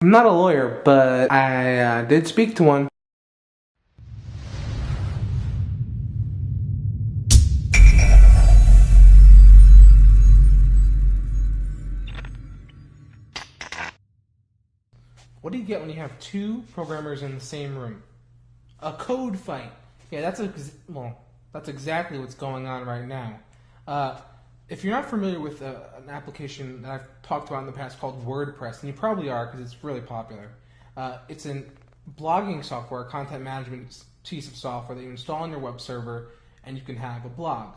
I'm not a lawyer, but I did speak to one. What do you get when you have two programmers in the same room? A code fight. Yeah, that's exactly what's going on right now. If you're not familiar with an application that I've talked about in the past called WordPress, and you probably are because it's really popular, it's a blogging software, content management piece of software that you install on your web server, and you can have a blog.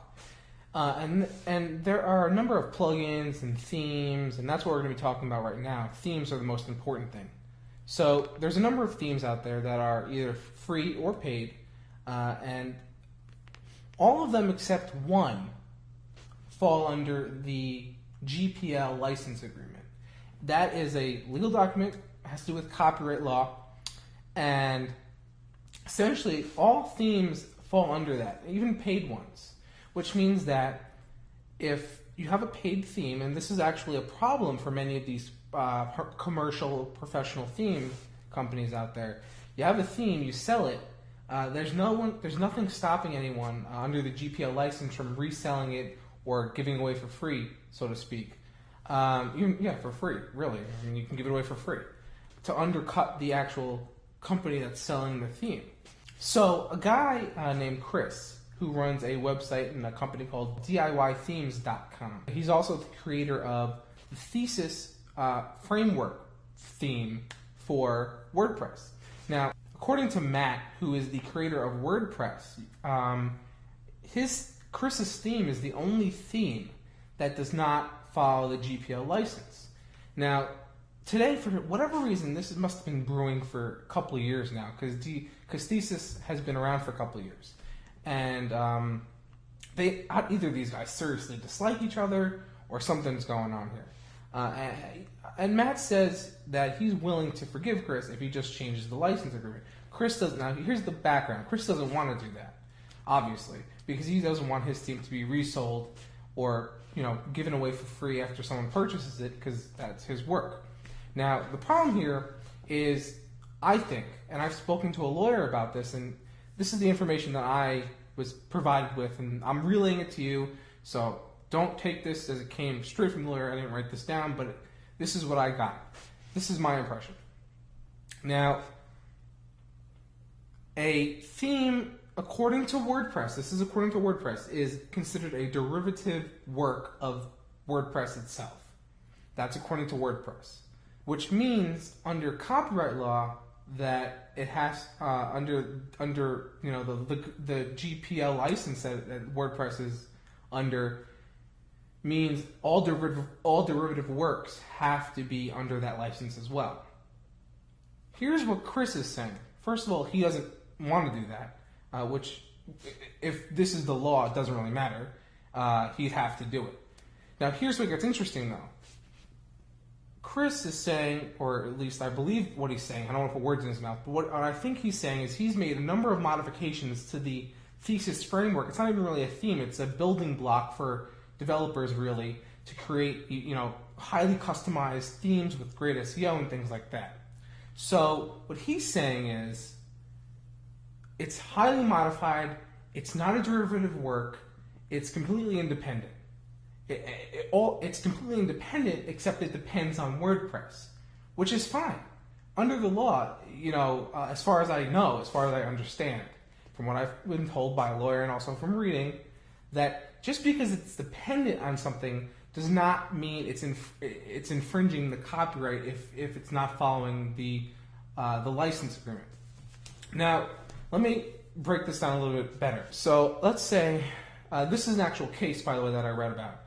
And there are a number of plugins and themes, and that's what we're going to be talking about right now. Themes are the most important thing. So there's a number of themes out there that are either free or paid, and all of them except one fall under the GPL license agreement. That is a legal document, has to do with copyright law, and essentially all themes fall under that, even paid ones, which means that if you have a paid theme, and this is actually a problem for many of these commercial professional theme companies out there, you have a theme, you sell it, there's nothing stopping anyone under the GPL license from reselling it or giving away for free, so to speak. For free, really. I mean, you can give it away for free to undercut the actual company that's selling the theme. So a guy named Chris, who runs a website and a company called DIYthemes.com. He's also the creator of the Thesis framework theme for WordPress. Now, according to Matt, who is the creator of WordPress, Chris's theme is the only theme that does not follow the GPL license. Now, today, for whatever reason, this must have been brewing for a couple of years now, because Thesis has been around for a couple of years. And either of these guys seriously dislike each other, or something's going on here. And Matt says that he's willing to forgive Chris if he just changes the license agreement. Chris doesn't. Now, here's the background. Chris doesn't want to do that, obviously, because he doesn't want his theme to be resold or given away for free after someone purchases it, because that's his work. Now, the problem here is, I think, and I've spoken to a lawyer about this, and this is the information that I was provided with, and I'm relaying it to you, so don't take this as it came straight from the lawyer. I didn't write this down, but this is what I got. This is my impression. Now, a theme, according to WordPress, is considered a derivative work of WordPress itself. That's according to WordPress, which means under copyright law that it has under the GPL license that WordPress is under, means all derivative works have to be under that license as well. Here's what Chris is saying. First of all, he doesn't want to do that, which, if this is the law, it doesn't really matter. He'd have to do it. Now, here's what gets interesting, though. Chris is saying, or at least I believe what he's saying, I don't want to put words in his mouth, but what I think he's saying is he's made a number of modifications to the Thesis framework. It's not even really a theme, it's a building block for developers, really, to create highly customized themes with great SEO and things like that. So what he's saying is, it's highly modified, it's not a derivative work, it's completely independent. It's completely independent, except it depends on WordPress, which is fine. Under the law, as far as I know, as far as I understand, from what I've been told by a lawyer and also from reading, that just because it's dependent on something does not mean it's infringing the copyright if it's not following the license agreement. Now, let me break this down a little bit better. So let's say, this is an actual case, by the way, that I read about.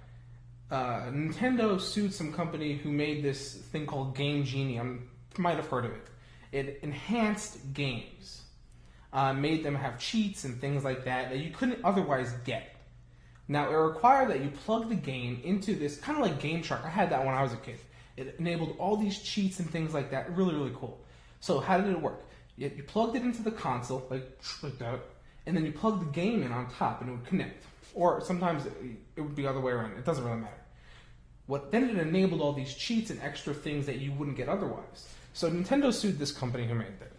Nintendo sued some company who made this thing called Game Genie. You might have heard of it. It enhanced games, made them have cheats and things like that you couldn't otherwise get. Now, it required that you plug the game into this, kind of like Game Shark. I had that when I was a kid. It enabled all these cheats and things like that. Really, really cool. So how did it work? You plugged it into the console, like that, and then you plugged the game in on top, and it would connect. Or sometimes it would be the other way around. It doesn't really matter. Then it enabled all these cheats and extra things that you wouldn't get otherwise. So Nintendo sued this company who made it.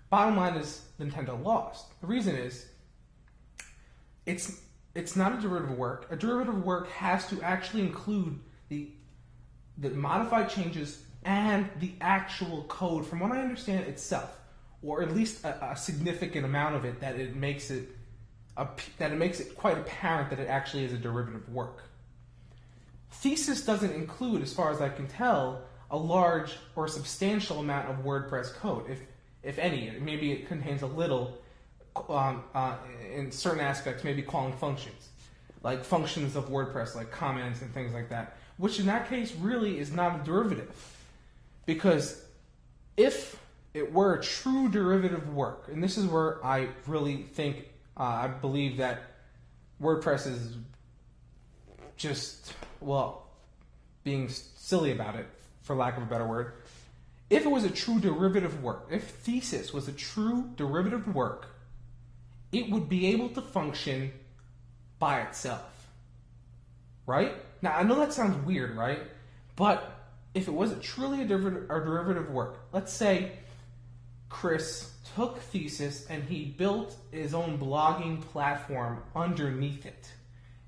Bottom line is Nintendo lost. The reason is it's not a derivative work. A derivative work has to actually include the modified changes and the actual code, from what I understand, itself, or at least a significant amount of it that it makes it quite apparent that it actually is a derivative work. Thesis doesn't include, as far as I can tell, a large or substantial amount of WordPress code, if any. Maybe it contains a little in certain aspects, maybe calling functions, like functions of WordPress, like comments and things like that, which in that case really is not a derivative. Because if it were a true derivative work, and this is where I really think, I believe that WordPress is just, well, being silly about it, for lack of a better word. If it was a true derivative work, if Thesis was a true derivative work, it would be able to function by itself, right? Now, I know that sounds weird, right? But if it was truly a derivative work, let's say Chris took Thesis and he built his own blogging platform underneath it,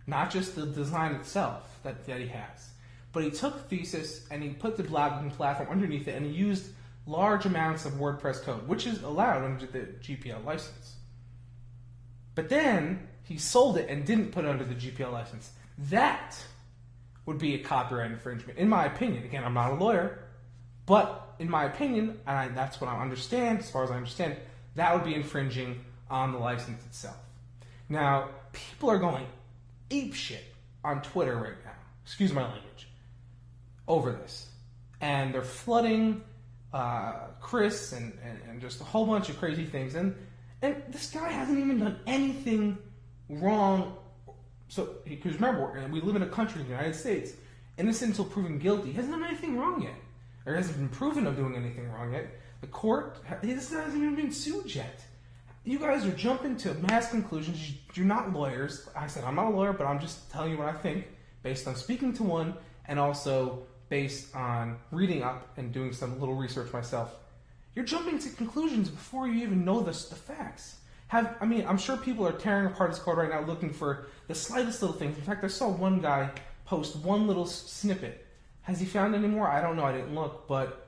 not just the design itself that he has, but he took Thesis and he put the blogging platform underneath it and he used large amounts of WordPress code, which is allowed under the GPL license. But then he sold it and didn't put it under the GPL license. That would be a copyright infringement, in my opinion. Again, I'm not a lawyer, but in my opinion, and that's what I understand, as far as I understand, that would be infringing on the license itself. Now, people are going apeshit on Twitter right now, excuse my language, over this. And they're flooding Chris and just a whole bunch of crazy things. And this guy hasn't even done anything wrong. So, because remember, we live in a country, in the United States, innocent until proven guilty. He hasn't done anything wrong yet. Or hasn't been proven of doing anything wrong yet. The court, this hasn't even been sued yet. You guys are jumping to mass conclusions. You're not lawyers. I said, I'm not a lawyer, but I'm just telling you what I think, based on speaking to one, and also based on reading up and doing some little research myself. You're jumping to conclusions before you even know the facts. I'm sure people are tearing apart his code right now looking for the slightest little things. In fact, I saw one guy post one little snippet. Has he found any more? I don't know. I didn't look, but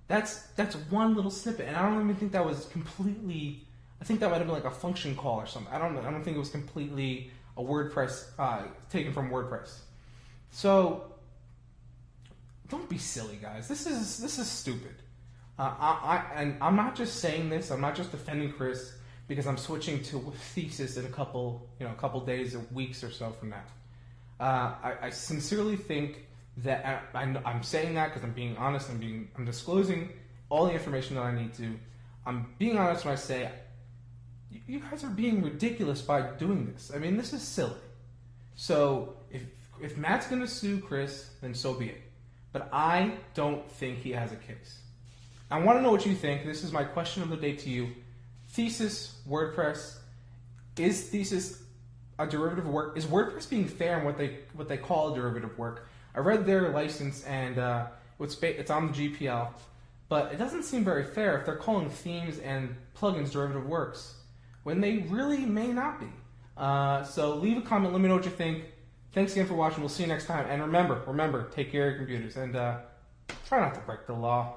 that's one little snippet, and I don't even think that was completely. I think that might have been like a function call or something. I don't know. I don't think it was completely a WordPress taken from WordPress. So don't be silly, guys. This is stupid. And I'm not just saying this. I'm not just defending Chris because I'm switching to Thesis in a couple days or weeks or so from now. I sincerely think that I'm saying that because I'm being honest. I'm disclosing all the information that I need to. I'm being honest when I say you guys are being ridiculous by doing this. I mean, this is silly. So if Matt's going to sue Chris, then so be it. But I don't think he has a case. I want to know what you think. This is my question of the day to you. Thesis, WordPress. Is Thesis a derivative work? Is WordPress being fair in what they call a derivative work? I read their license and it's on the GPL, but it doesn't seem very fair if they're calling themes and plugins derivative works when they really may not be. So leave a comment. Let me know what you think. Thanks again for watching. We'll see you next time. And remember, take care of your computers and try not to break the law.